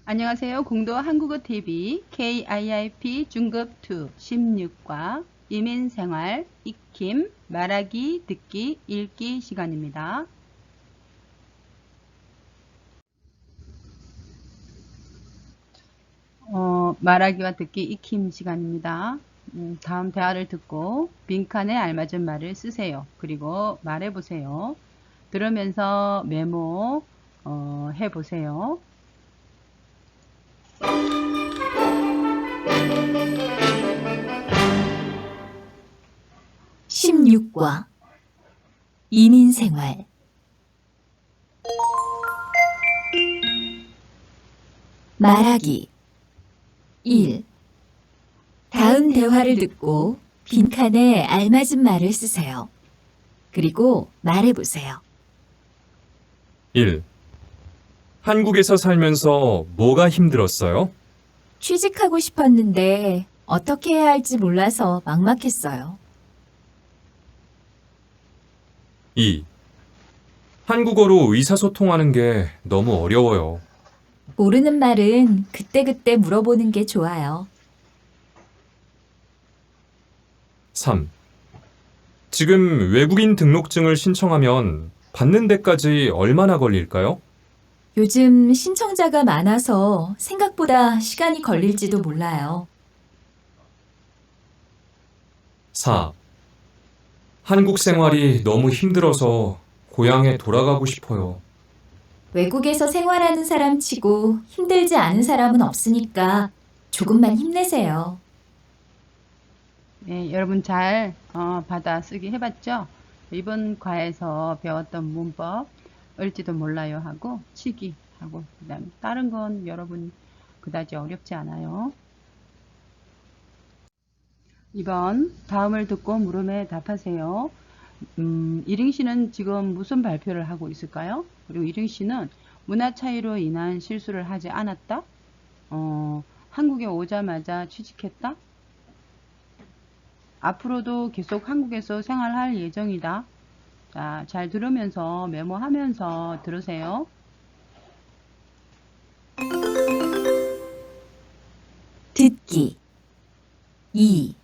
안녕하세요. 공도 한국어 TV KIIP 중급 2 16과 이민생활 익힘 말하기 듣기 읽기 시간입니다. 말하기와 듣기 익힘 시간입니다. 다음 대화를 듣고 빈칸에 알맞은 말을 쓰세요. 그리고 말해보세요. 들으면서 메모 해보세요. 16과 이민생활 말하기 1. 다음 대화를 듣고 빈칸에 알맞은 말을 쓰세요. 그리고 말해보세요. 1. 한국에서 살면서 뭐가 힘들었어요? 취직하고 싶었는데 어떻게 해야 할지 몰라서 막막했어요. 2. 한국어로 의사소통하는 게 너무 어려워요. 모르는 말은 그때그때 물어보는 게 좋아요. 3. 지금 외국인 등록증을 신청하면 받는 데까지 얼마나 걸릴까요? 요즘 신청자가 많아서 생각보다 시간이 걸릴지도 몰라요. 4. 한국 생활이 너무 힘들어서 고향에 돌아가고 싶어요. 외국에서 생활하는 사람 치고 힘들지 않은 사람은 없으니까 조금만 힘내세요. 네, 여러분 잘 받아쓰기 해봤죠? 이번 과에서 배웠던 문법 을지도 몰라요 하고 치기 하고 그다음 다른 건 여러분 그다지 어렵지 않아요. 2번 다음을 듣고 물음에 답하세요. 이링 씨는 지금 무슨 발표를 하고 있을까요? 그리고 이링 씨는 문화 차이로 인한 실수를 하지 않았다? 한국에 오자마자 취직했다? 앞으로도 계속 한국에서 생활할 예정이다. 자, 잘 들으면서 메모하면서 들으세요. 듣기 2.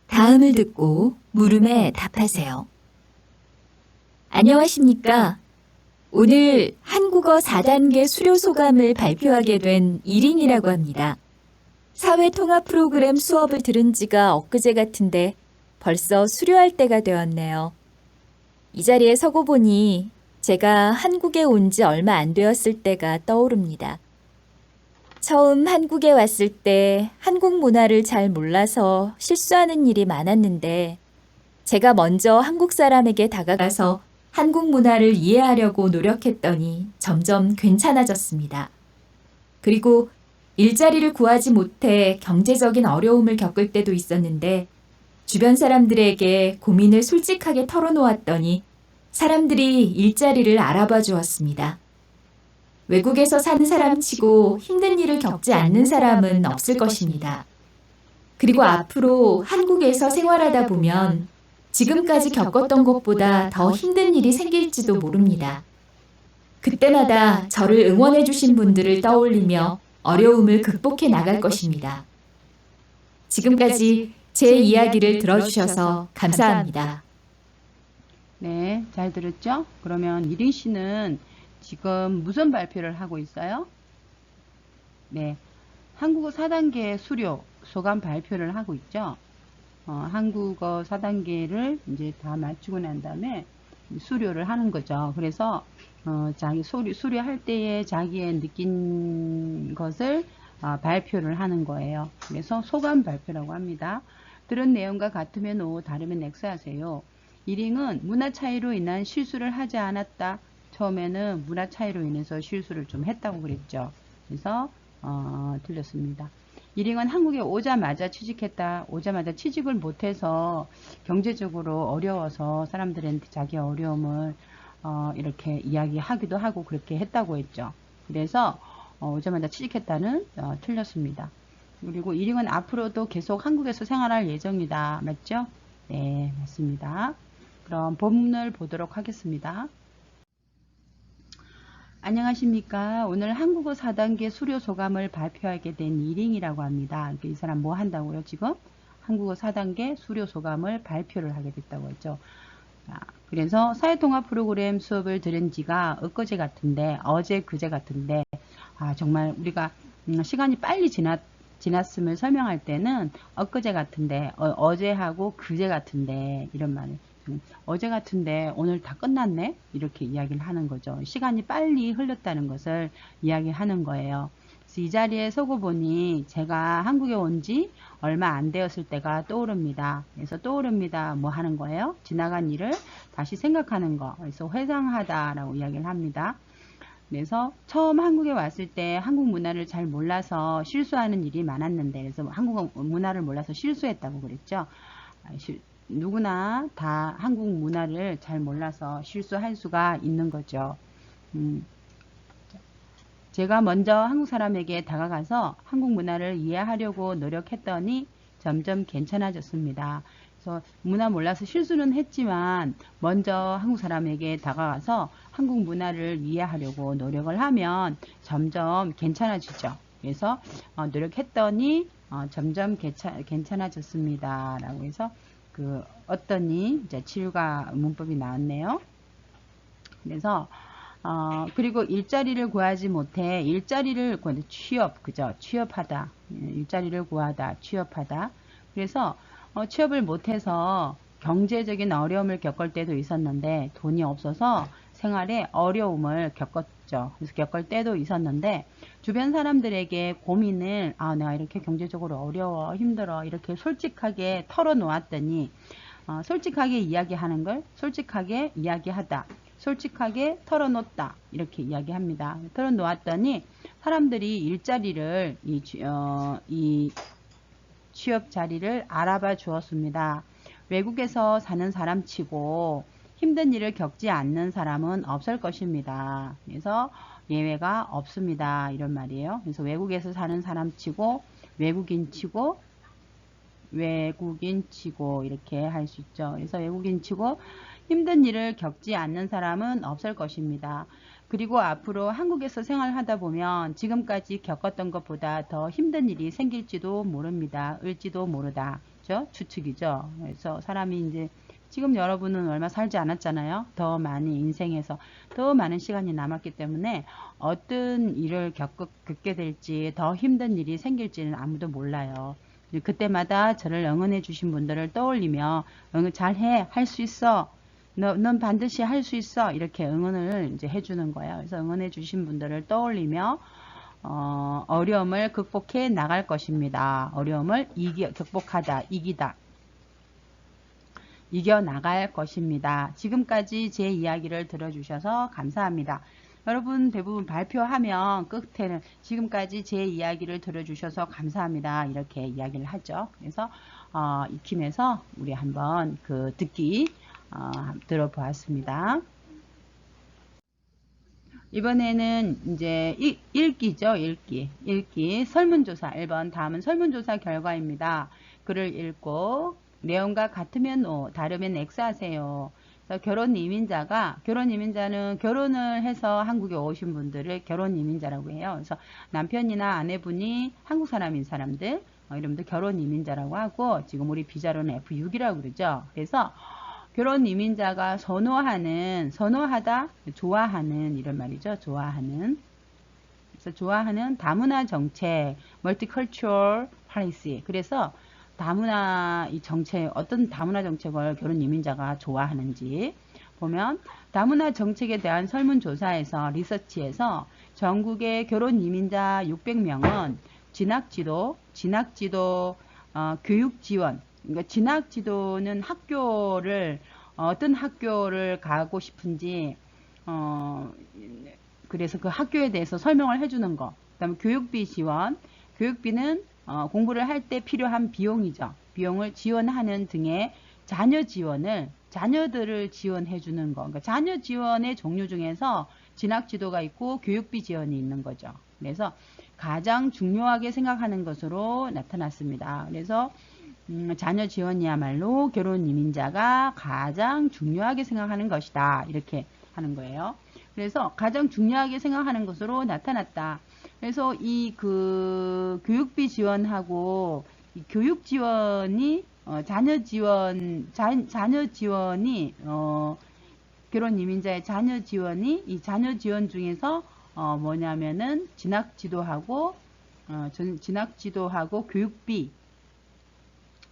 다음을 듣고 물음에 답하세요. 안녕하십니까? 오늘 한국어 4단계 수료 소감을 발표하게 된 이린이라고 합니다. 사회통합 프로그램 수업을 들은 지가 엊그제 같은데 벌써 수료할 때가 되었네요. 이 자리에 서고 보니 제가 한국에 온 지 얼마 안 되었을 때가 떠오릅니다. 처음 한국에 왔을 때 한국 문화를 잘 몰라서 실수하는 일이 많았는데 제가 먼저 한국 사람에게 다가가서 한국 문화를 이해하려고 노력했더니 점점 괜찮아졌습니다. 그리고 일자리를 구하지 못해 경제적인 어려움을 겪을 때도 있었는데 주변 사람들에게 고민을 솔직하게 털어놓았더니 사람들이 일자리를 알아봐 주었습니다. 외국에서 사는 사람 치고 힘든 일을 겪지 않는 사람은 없을 것입니다. 그리고 앞으로 한국에서 생활하다 보면 지금까지 겪었던 것보다 더 힘든 일이 생길지도 모릅니다. 그때마다 저를 응원해 주신 분들을 떠올리며 어려움을 극복해 나갈 것입니다. 지금까지 제 이야기를 들어주셔서 감사합니다. 네, 잘 들었죠? 그러면 이링 씨는 지금 무슨 발표를 하고 있어요? 네, 한국어 4단계 수료 소감 발표를 하고 있죠? 한국어 4단계를 이제 다 마치고 난 다음에 수료를 하는 거죠. 그래서 자기 수료할 때에 자기의 느낀 것을 발표를 하는 거예요. 그래서 소감 발표라고 합니다. 들은 내용과 같으면 O, 다르면 X 하세요. 이링은 문화 차이로 인한 실수를 하지 않았다. 처음에는 문화 차이로 인해서 실수를 좀 했다고 그랬죠. 그래서 틀렸습니다. 이링은 한국에 오자마자 취직했다. 오자마자 취직을 못해서 경제적으로 어려워서 사람들한테 자기 어려움을 이렇게 이야기하기도 하고 그렇게 했다고 했죠. 그래서 오자마자 취직했다는 틀렸습니다. 그리고 이링은 앞으로도 계속 한국에서 생활할 예정이다. 맞죠? 네, 맞습니다. 그럼 본문을 보도록 하겠습니다. 안녕하십니까. 오늘 한국어 4단계 수료 소감을 발표하게 된 이링이라고 합니다. 이 사람 뭐 한다고요, 지금? 한국어 4단계 수료 소감을 발표를 하게 됐다고 했죠. 그래서 사회통합 프로그램 수업을 들은 지가 엊그제 같은데, 어제 그제 같은데, 정말 우리가 시간이 빨리 지났음을 설명할 때는 엊그제 같은데, 어제하고 그제 같은데, 이런 말을. 어제 같은데 오늘 다 끝났네? 이렇게 이야기를 하는 거죠. 시간이 빨리 흘렀다는 것을 이야기하는 거예요. 그래서 이 자리에 서고 보니 제가 한국에 온 지 얼마 안 되었을 때가 떠오릅니다. 그래서 떠오릅니다. 뭐 하는 거예요? 지나간 일을 다시 생각하는 거. 그래서 회상하다라고 이야기를 합니다. 그래서 처음 한국에 왔을 때 한국 문화를 잘 몰라서 실수하는 일이 많았는데, 그래서 한국 문화를 몰라서 실수했다고 그랬죠. 누구나 다 한국 문화를 잘 몰라서 실수할 수가 있는 거죠. 제가 먼저 한국 사람에게 다가가서 한국 문화를 이해하려고 노력했더니 점점 괜찮아졌습니다. 그래서 문화 몰라서 실수는 했지만 먼저 한국 사람에게 다가가서 한국 문화를 이해하려고 노력을 하면 점점 괜찮아지죠. 그래서 노력했더니 점점 괜찮아졌습니다. 라고 해서 어떠니 이제 치유가 문법이 나왔네요. 그래서 그리고 일자리를 구하지 못해 일자리를 구하는 취업, 그죠? 취업하다, 일자리를 구하다, 취업하다. 그래서 취업을 못해서 경제적인 어려움을 겪을 때도 있었는데 돈이 없어서 생활에 어려움을 겪었죠. 그래서 겪을 때도 있었는데 주변 사람들에게 고민을 내가 이렇게 경제적으로 어려워, 힘들어 이렇게 솔직하게 털어놓았더니 솔직하게 이야기하는 걸 솔직하게 이야기하다, 솔직하게 털어놓다 이렇게 이야기합니다. 털어놓았더니 사람들이 일자리를 이 취업 자리를 알아봐 주었습니다. 외국에서 사는 사람치고 힘든 일을 겪지 않는 사람은 없을 것입니다. 그래서 예외가 없습니다. 이런 말이에요. 그래서 외국에서 사는 사람치고 외국인치고 이렇게 할 수 있죠. 그래서 외국인치고 힘든 일을 겪지 않는 사람은 없을 것입니다. 그리고 앞으로 한국에서 생활하다 보면 지금까지 겪었던 것보다 더 힘든 일이 생길지도 모릅니다. 을지도 모르다. 그죠? 추측이죠. 그래서 사람이 이제 지금 여러분은 얼마 살지 않았잖아요. 더 많이 인생에서 더 많은 시간이 남았기 때문에 어떤 일을 겪게 될지 더 힘든 일이 생길지는 아무도 몰라요. 그때마다 저를 응원해 주신 분들을 떠올리며 잘해, 할 수 있어, 넌 반드시 할 수 있어 이렇게 응원을 이제 해주는 거예요. 그래서 응원해 주신 분들을 떠올리며 어려움을 극복해 나갈 것입니다. 어려움을 극복하다, 이겨 나갈 것입니다. 지금까지 제 이야기를 들어주셔서 감사합니다. 여러분 대부분 발표하면 끝에는 지금까지 제 이야기를 들어주셔서 감사합니다. 이렇게 이야기를 하죠. 그래서 익힘해서 우리 한번 듣기 들어보았습니다. 이번에는 이제 읽기죠. 읽기 설문조사 1번 다음은 설문조사 결과입니다. 글을 읽고 내용과 같으면 O, 다르면 X 하세요. 결혼 이민자는 결혼을 해서 한국에 오신 분들을 결혼 이민자라고 해요. 그래서 남편이나 아내분이 한국 사람인 사람들, 이름도 결혼 이민자라고 하고, 지금 우리 비자로는 F6이라고 그러죠. 그래서 결혼 이민자가 선호하다, 좋아하는 이런 말이죠. 좋아하는. 그래서 좋아하는 다문화 정책, multicultural policy. 그래서 다문화 정책, 어떤 다문화 정책을 결혼 이민자가 좋아하는지 보면 다문화 정책에 대한 설문조사에서 리서치에서 전국의 결혼 이민자 600명은 진학지도 교육 지원, 그러니까 진학지도는 어떤 학교를 가고 싶은지 그래서 그 학교에 대해서 설명을 해주는 거. 그 다음에 교육비 지원, 교육비는 공부를 할 때 필요한 비용이죠. 비용을 지원하는 등의 자녀들을 지원해 주는 거. 그러니까 자녀 지원의 종류 중에서 진학지도가 있고 교육비 지원이 있는 거죠. 그래서 가장 중요하게 생각하는 것으로 나타났습니다. 그래서 자녀 지원이야말로 결혼 이민자가 가장 중요하게 생각하는 것이다. 이렇게 하는 거예요. 그래서 가장 중요하게 생각하는 것으로 나타났다. 그래서 이 그 교육비 지원하고 이 교육 지원이 자녀 지원이 결혼 이민자의 자녀 지원이 이 자녀 지원 중에서 뭐냐면은 진학 지도하고 교육비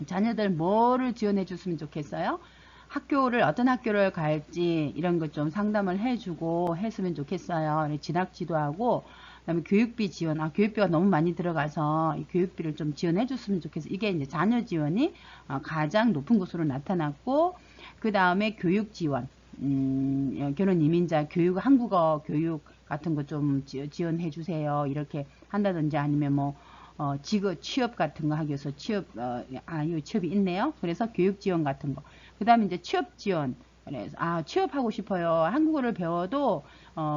자녀들 뭐를 지원해 줬으면 좋겠어요? 학교를 어떤 학교를 갈지 이런 것 좀 상담을 해주고 했으면 좋겠어요. 진학 지도하고 그다음에 교육비 지원. 교육비가 너무 많이 들어가서 이 교육비를 좀 지원해 줬으면 좋겠어요. 이게 이제 자녀 지원이 가장 높은 것으로 나타났고 그 다음에 교육 지원. 결혼 이민자 교육 한국어 교육 같은 거 좀 지원해 주세요. 이렇게 한다든지 아니면 뭐 취업 같은 거 하기 위해서 이 취업이 있네요. 그래서 교육 지원 같은 거. 그 다음에 이제 취업 지원. 그래서, 취업하고 싶어요. 한국어를 배워도,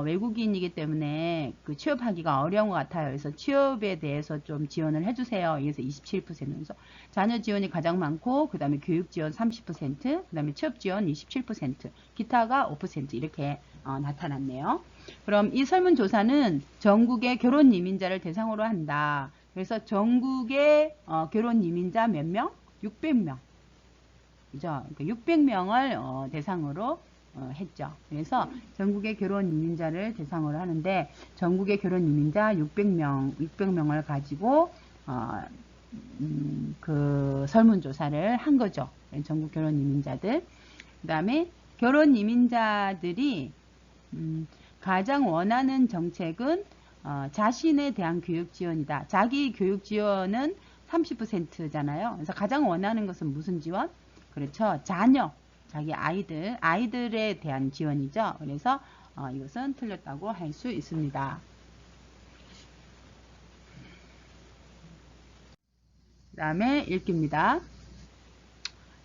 외국인이기 때문에 그 취업하기가 어려운 것 같아요. 그래서 취업에 대해서 좀 지원을 해주세요. 그래서 27%. 그래서 자녀 지원이 가장 많고, 그 다음에 교육 지원 30%, 그 다음에 취업 지원 27%, 기타가 5% 이렇게 나타났네요. 그럼 이 설문조사는 전국의 결혼 이민자를 대상으로 한다. 그래서 전국의 결혼 이민자 몇 명? 600명. 그죠? 600명을 대상으로 했죠. 그래서 전국의 결혼 이민자를 대상으로 하는데 전국의 결혼 이민자 600명을 가지고 그 설문조사를 한 거죠. 전국 결혼 이민자들. 그 다음에 결혼 이민자들이 가장 원하는 정책은 자신에 대한 교육 지원이다. 자기 교육 지원은 30%잖아요. 그래서 가장 원하는 것은 무슨 지원? 그렇죠. 자녀, 자기 아이들에 대한 지원이죠. 그래서 이것은 틀렸다고 할 수 있습니다. 그 다음에 읽기입니다.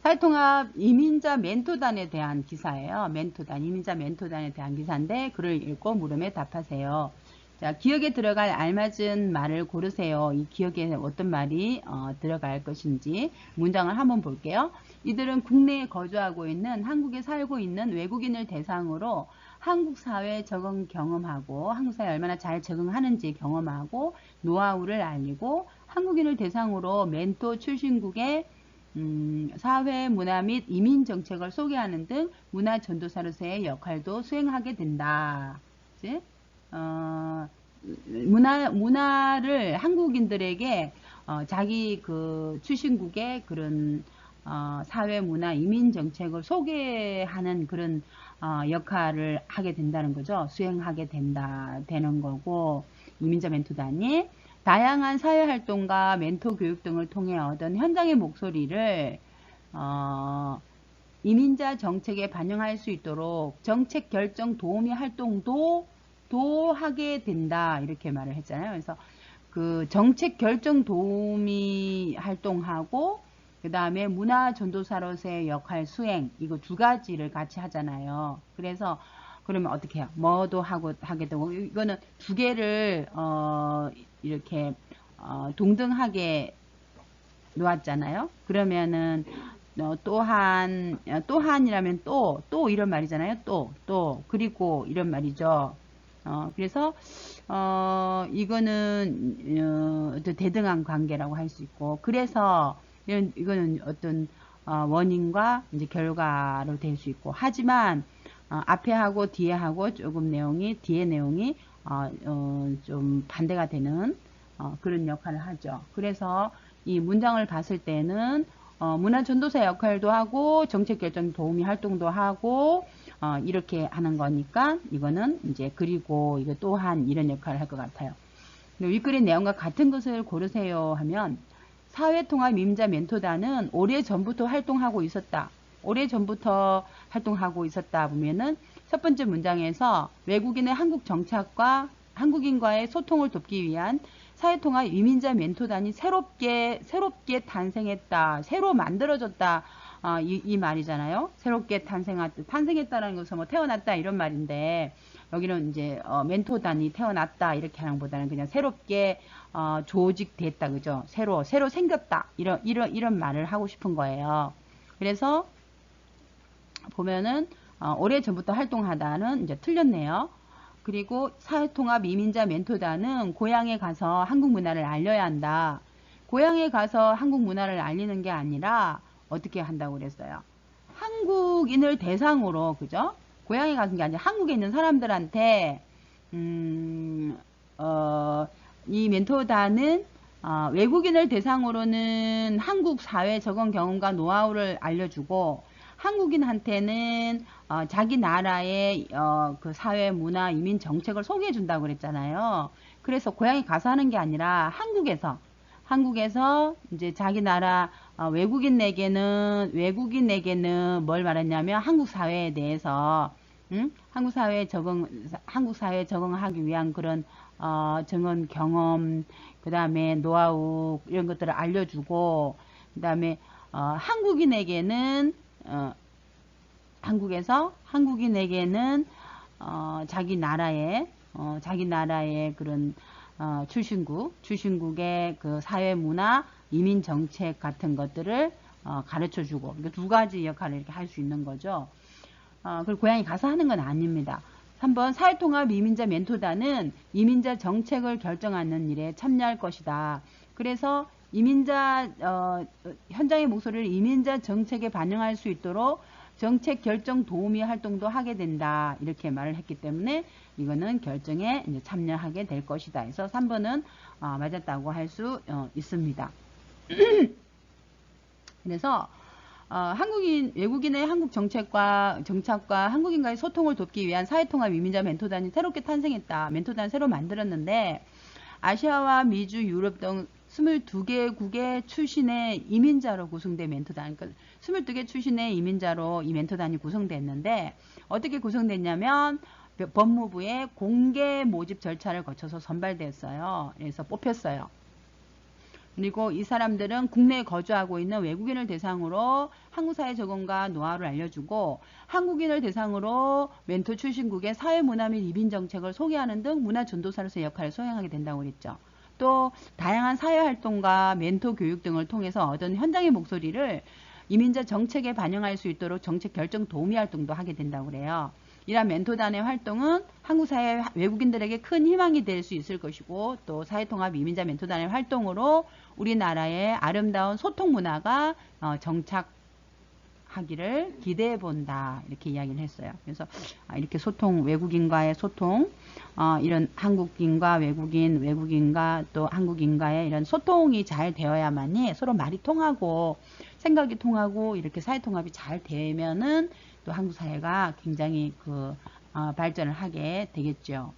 사회통합 이민자 멘토단에 대한 기사예요. 이민자 멘토단에 대한 기사인데 글을 읽고 물음에 답하세요. 자, 기억에 들어갈 알맞은 말을 고르세요. 이 기억에 어떤 말이 들어갈 것인지 문장을 한번 볼게요. 이들은 국내에 거주하고 있는 한국에 살고 있는 외국인을 대상으로 한국 사회에 적응 경험하고 한국 사회에 얼마나 잘 적응하는지 경험하고 노하우를 알리고 한국인을 대상으로 멘토 출신국의 사회, 문화 및 이민 정책을 소개하는 등 문화 전도사로서의 역할도 수행하게 된다. 그치? 문화를 한국인들에게 자기 그 출신국의 그런 사회, 문화, 이민 정책을 소개하는 그런 역할을 하게 된다는 거죠. 수행하게 되는 거고 이민자 멘토단이 다양한 사회활동과 멘토 교육 등을 통해 얻은 현장의 목소리를 이민자 정책에 반영할 수 있도록 정책 결정 도우미 활동도 하게 된다 이렇게 말을 했잖아요. 그래서 그 정책 결정 도우미 활동하고 그 다음에 문화 전도사로서의 역할 수행 이거 두 가지를 같이 하잖아요. 그래서 그러면 어떻게 해요? 뭐도 하게 되고 이거는 두 개를 이렇게 동등하게 놓았잖아요. 그러면은 또한이라면 또 이런 말이잖아요. 또 그리고 이런 말이죠. 그래서 이거는 대등한 관계라고 할 수 있고 그래서 이거는 어떤 원인과 이제 결과로 될 수 있고 하지만 앞에 하고 뒤에 하고 조금 뒤에 내용이 좀 반대가 되는 그런 역할을 하죠. 그래서 이 문장을 봤을 때는 문화 전도사 역할도 하고 정책 결정 도우미 활동도 하고 이렇게 하는 거니까 이거는 이제 그리고 이거 또한 이런 역할을 할 것 같아요. 윗글의 내용과 같은 것을 고르세요 하면 사회통합 이민자 멘토단은 오래전부터 활동하고 있었다. 오래전부터 활동하고 있었다 보면은 첫 번째 문장에서 외국인의 한국 정착과 한국인과의 소통을 돕기 위한 사회통합 이민자 멘토단이 새롭게 탄생했다. 새로 만들어졌다. 이 말이잖아요. 새롭게 탄생했다라는 것은 뭐 태어났다 이런 말인데 여기는 이제 멘토단이 태어났다 이렇게 하는 것보다는 그냥 새롭게 조직됐다 그죠? 새로 생겼다 이런 말을 하고 싶은 거예요. 그래서 보면은 오래전부터 활동하다는 이제 틀렸네요. 그리고 사회통합 이민자 멘토단은 고향에 가서 한국 문화를 알려야 한다. 고향에 가서 한국 문화를 알리는 게 아니라 어떻게 한다고 그랬어요? 한국인을 대상으로, 그죠? 고향에 가는 게 아니라 한국에 있는 사람들한테 이 멘토단은 외국인을 대상으로는 한국 사회 적응 경험과 노하우를 알려주고 한국인한테는 자기 나라의 그 사회, 문화, 이민 정책을 소개해 준다고 그랬잖아요. 그래서 고향에 가서 하는 게 아니라 한국에서 이제 자기 나라 외국인에게는 뭘 말했냐면 한국 사회에 대해서 한국 사회에 적응하기 위한 그런 정원 경험, 그 다음에 노하우 이런 것들을 알려주고, 그 다음에 한국인에게는 한국인에게는 자기 나라의 그런 출신국의 그 사회 문화, 이민 정책 같은 것들을 가르쳐주고, 두 가지 역할을 이렇게 할 수 있는 거죠. 그리고 고향에 가서 하는 건 아닙니다. 3번 사회통합 이민자 멘토단은 이민자 정책을 결정하는 일에 참여할 것이다. 그래서 이민자 현장의 목소리를 이민자 정책에 반영할 수 있도록 정책 결정 도우미 활동도 하게 된다. 이렇게 말을 했기 때문에 이거는 결정에 이제 참여하게 될 것이다. 그래서 3번은 맞았다고 할 수 있습니다. 그래서 외국인의 한국 정착과 한국인과의 소통을 돕기 위한 사회통합 이민자 멘토단이 새롭게 탄생했다. 멘토단 새로 만들었는데 아시아와 미주, 유럽 등 22개국의 출신의 이민자로 구성된 멘토단. 그러니까 22개 출신의 이민자로 이 멘토단이 구성됐는데 어떻게 구성됐냐면 법무부의 공개 모집 절차를 거쳐서 선발됐어요. 그래서 뽑혔어요. 그리고 이 사람들은 국내에 거주하고 있는 외국인을 대상으로 한국 사회 적응과 노하우를 알려주고 한국인을 대상으로 멘토 출신국의 사회 문화 및 이민 정책을 소개하는 등 문화 전도사로서의 역할을 수행하게 된다고 그랬죠. 또 다양한 사회 활동과 멘토 교육 등을 통해서 얻은 현장의 목소리를 이민자 정책에 반영할 수 있도록 정책 결정 도우미 활동도 하게 된다고 그래요. 이러한 멘토단의 활동은 한국 사회 외국인들에게 큰 희망이 될 수 있을 것이고 또 사회통합 이민자 멘토단의 활동으로 우리나라의 아름다운 소통 문화가 정착하기를 기대해 본다. 이렇게 이야기를 했어요. 그래서 이렇게 외국인과의 소통, 이런 한국인과 외국인과 또 한국인과의 이런 소통이 잘 되어야만이 서로 말이 통하고 생각이 통하고 이렇게 사회통합이 잘 되면은 또 한국 사회가 굉장히 발전을 하게 되겠죠.